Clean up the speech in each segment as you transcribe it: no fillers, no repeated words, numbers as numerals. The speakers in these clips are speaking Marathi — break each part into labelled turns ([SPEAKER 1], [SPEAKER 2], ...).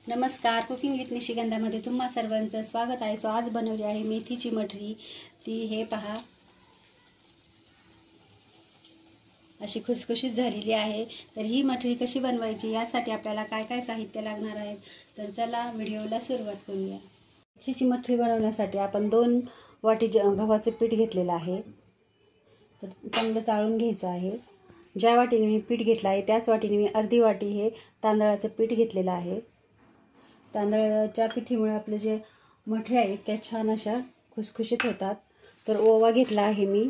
[SPEAKER 1] नमस्कार, कुकिंग विथ निशिगंधामध्ये तुम्हा सर्वांचं स्वागत आहे. सो आज बनवली आहे मेथीची मठरी. ती हे पहा अशी खुसखुशीत झालेली आहे. तर ही मठरी कशी बनवायची यासाठी आपल्याला काय काय साहित्य लागणार आहे तर चला व्हिडिओला सुरुवात करूया. मेथीची मठरी बनवण्यासाठी आपण 2 वाटी गव्हाचे पीठ घेतलेलं आहे. तर चांगलं चाळून घ्यायचं आहे. ज्या वाटीने मी पीठ घेतलं आहे त्याच वाटीने मी अर्धी वाटी हे तांदळाचं पीठ घेतलेलं आहे. तांदळाच्या पिठीमुळे आपले जे मठरी आहेत त्या छान अशा खुसखुशीत होतात. तर ओवा घेतला आहे मी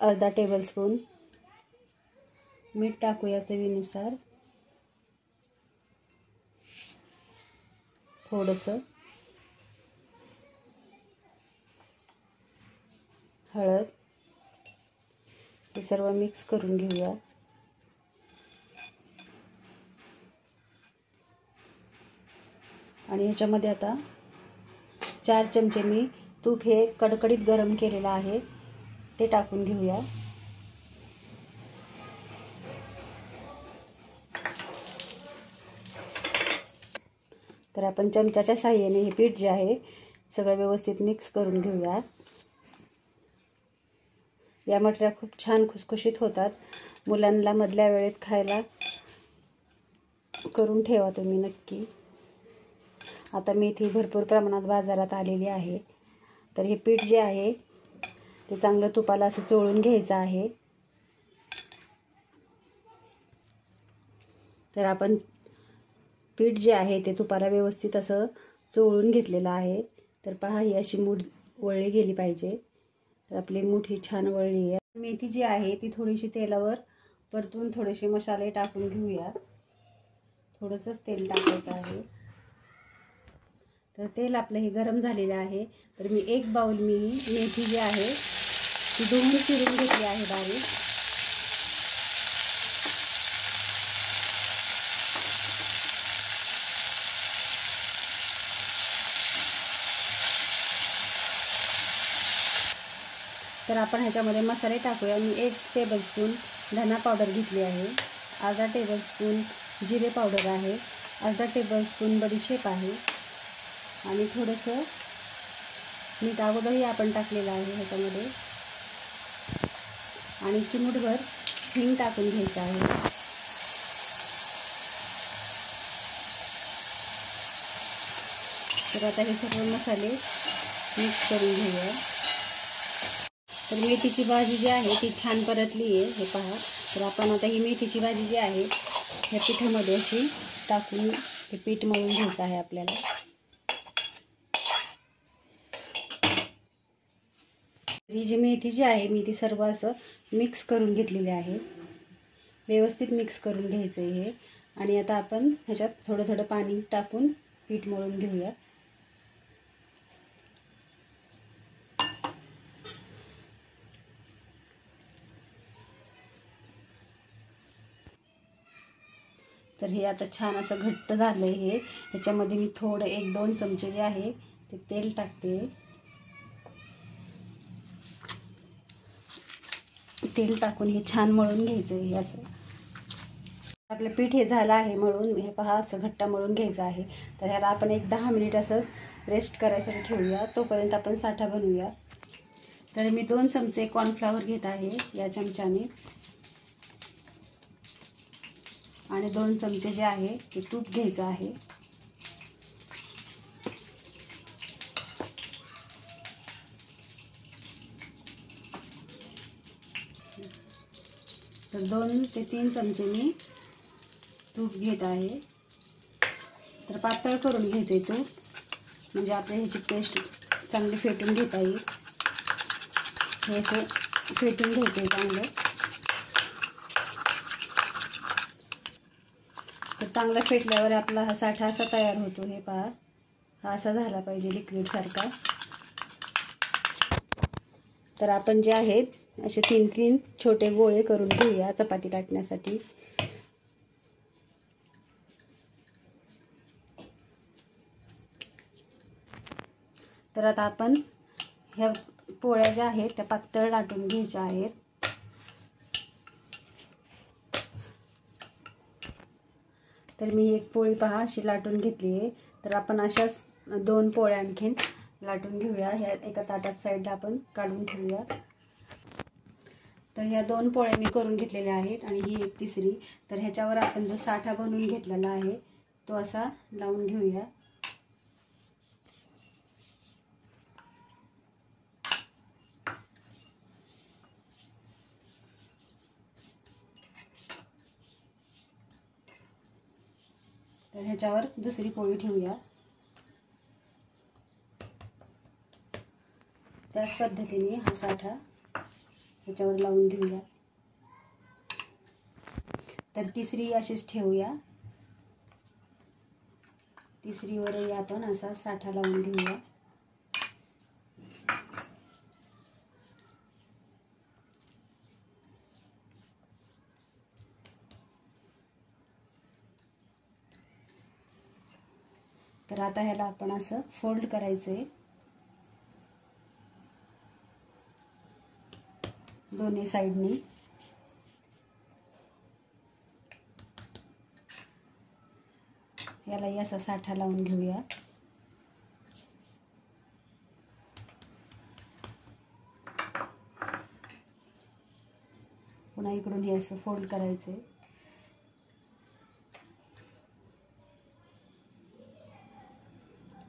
[SPEAKER 1] अर्धा टेबलस्पून. मीठ टाकूया चवीनुसार. थोडंसं हळद. हे सर्व मिक्स करून घेऊया. आणि ह्याच्यामध्ये आता 4 चमचे मी तूप हे कडकडीत गरम केलेलं आहे ते टाकून घेऊया. तर आपण चमच्याच्या साहाय्याने हे पीठ जे आहे सगळं व्यवस्थित मिक्स करून घेऊया. या मठऱ्या खूप छान खुसखुशीत होतात. मुलांना मधल्या वेळेत खायला करून ठेवा तुम्ही नक्की. आता मेथी भरपूर प्रमाणात बाजारात आलेली आहे. तर हे पीठ जे आहे ते चांगलं तुपाला असं चोळून घ्यायचं आहे. तर आपण पीठ जे आहे ते तुपाला व्यवस्थित असं चोळून घेतलेलं आहे. तर पहा ही अशी मूठ वळली गेली पाहिजे. तर आपली मूठ ही छान वळली आहे. मेथी जी आहे ती थोडीशी तेलावर परतून थोडेसे मसाले टाकून घेऊया. थोडंसंच तेल टाकायचं आहे. तर तेल आपलं हे गरम झालेलं आहे. तर मी 1 बाउल मेथी जी आहे ती धुवून चिरून घेतली आहे बारीक. तर आपण ह्याच्यामध्ये मसाले टाकूया. मी 1 टेबलस्पून धना पावडर घेतली आहे. अर्धा टेबलस्पून जिरे पावडर आहे. अर्धा टेबलस्पून बडीशेप आहे. आणि थोडंसं मीठ अगोदरही आपण टाकलेलं आहे ह्याच्यामध्ये. आणि चिमूटभर हिंग टाकून घ्यायचं आहे. तर आता हे सर्व मसाले मिक्स करून घेऊया. तर मेथीची भाजी जी आहे ती छान परतली आहे हे पहा. तर आपण आता ही मेथीची भाजी जी आहे ह्या पिठामध्ये अशी टाकून हे पीठ मळून घ्यायचं आहे आपल्याला. ही जी मेथी जी आहे मी ती सर्व असं मिक्स करून घेतलेली आहे. व्यवस्थित मिक्स करून घ्यायचं आहे हे. आणि आता आपण ह्याच्यात थोडं थोडं पाणी टाकून पीठ मळून घेऊया. तर हे आता छान असं घट्ट झालं आहे हे. ह्याच्यामध्ये मी थोडं 1-2 चमचे जे आहे ते तेल टाकते. तेल टाकून हे छान मळून घ्यायचं आहे. हे असं आपलं पीठ हे झालं आहे मळून. हे पहा असं घट्ट मळून घ्यायचं आहे. तर ह्याला आपण 10 मिनिट असंच रेस्ट करायसाठी ठेवूया. तोपर्यंत आपण साठा बनवूया. तर मी 2 चमचे कॉर्नफ्लॉवर घेत आहे या चमच्यानेच. आणि 2 चमचे जे आहे ते तूप घ्यायचं आहे. तर 2 ते 3 चमचे मी तूप घेत आहे. तर पातळ करून घ्यायचे तूप म्हणजे आपल्या ह्याची पेस्ट चांगली फेटून घेता येईल. हे असं फेटून घ्यायचं चांगलं. तर चांगलं फेटल्यावर आपला हा साठा असा तयार होतो. हे पहा हा असा झाला पाहिजे लिक्विड सारखा. तर आपण जे आहेत असे 3-3 छोटे गोळे करून घेऊया चपाती लाटण्यासाठी. तर आता आपण ह्या पोळ्या ज्या आहेत त्या पातळ लाटून घ्यायच्या आहेत. तर मी एक पोळी पहा अशी लाटून घेतली आहे. तर आपण अशाच 2 पोळ्या आणखीन लाटून घेऊया. ह्या एका ताटात साईडला आपण काढून ठेवूया. तर ह्या 2 पोळ्या मी करून घेतलेल्या आहेत आणि ही एक तिसरी. तर ह्याच्यावर आपण जो साठा बनवून घेतलेला आहे तो असा लावून घेऊया. तर ह्याच्यावर दुसरी पोळी ठेवूया. त्याच पद्धतीने हा साठा ह्याच्यावर लावून घेऊया. तर तिसरी अशीच ठेवूया. तिसरीवरही आपण असा साठा लावून घेऊया. तर आता ह्याला आपण असं फोल्ड करायचंय दोन्ही साईडनी. यालाही असा साठा लावून घेऊया. पुन्हा इकडून हे असं फोल्ड करायचंय.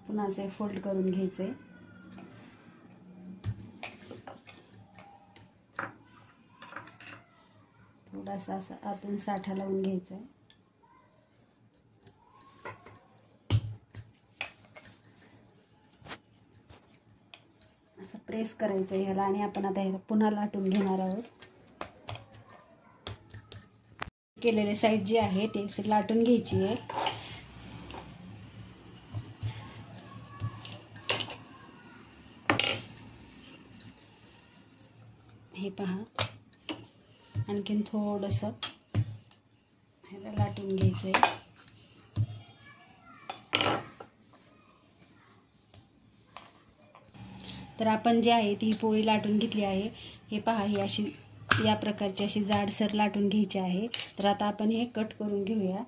[SPEAKER 1] पुन्हा असे फोल्ड करून घ्यायचे. थोडासा असा आतून साठा लावून घ्यायचा आहे. असं प्रेस करायचं आहे ह्याला आणि आपण आता ह्याला पुन्हा लाटून घेणार आहोत. केलेले साईड जी आहे ते लाटून घ्यायची आहे. हे पहा, आणखीन थोडंसं ह्याला लाटून घ्यायचंय. तर आपण जे आहे ती पोळी लाटून घेतली आहे. हे पहा, ही अशी या प्रकारची अशी जाडसर लाटून घ्यायची आहे. तर आता आपण हे कट करून घेऊया.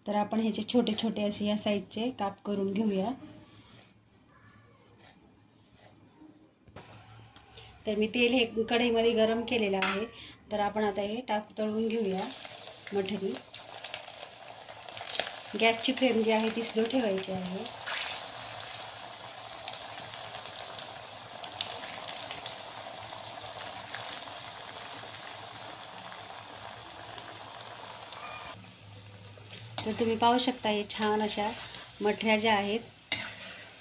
[SPEAKER 1] तर आपण ह्याचे छोटे छोटे असे या साईजचे काप करून घेऊया. तर मी तेल हे कढईमध्ये गरम केलेलं आहे. तर आपण आता हे तळून घेऊया मठरी. गॅसची फ्लेम जी आहे ती स्लो ठेवायची आहे. तर तुम्ही पाहू शकता हे छान अशा मठऱ्या ज्या आहेत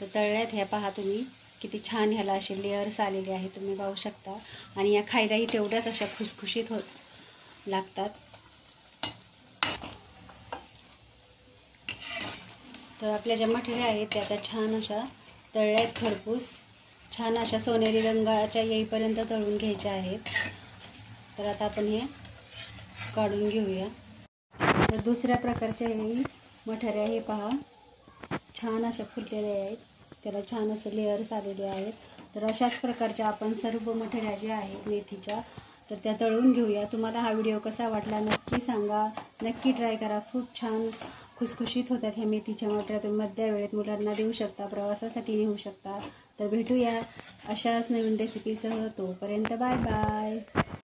[SPEAKER 1] तर तळल्यात. ह्या पहा तुम्ही किती छान ह्याला असे लेयर्स आलेले आहेत, तुम्ही पाहू शकता. आणि या खायलाही तेवढ्याच अशा खुसखुशीत लागतात. तर आपल्या ज्या मठऱ्या आहेत त्या आता छान अशा तळल्यात खरपूस. छान अशा सोनेरी रंगाच्या येईपर्यंत तळून घ्यायच्या आहेत. तर आता आपण हे काढून घेऊया. तर दुसऱ्या प्रकारच्या हे मठऱ्या हे पहा छान अशा फुललेल्या आहेत. त्याला छान असं लेयर्स आलेले आहेत. तर अशाच प्रकारच्या आपण सर्व मठऱ्या ज्या आहेत मेथीच्या तर त्या तळून घेऊया. तुम्हाला हा व्हिडिओ कसा वाटला नक्की सांगा, नक्की ट्राय करा. खूप छान खुसखुशीत होतात ह्या मेथीच्या मठऱ्या. तुम्ही मधल्या वेळेत मुलांना देऊ शकता, प्रवासासाठी नेऊ शकता. तर भेटूया अशाच नवीन रेसिपीसह. तोपर्यंत बाय बाय.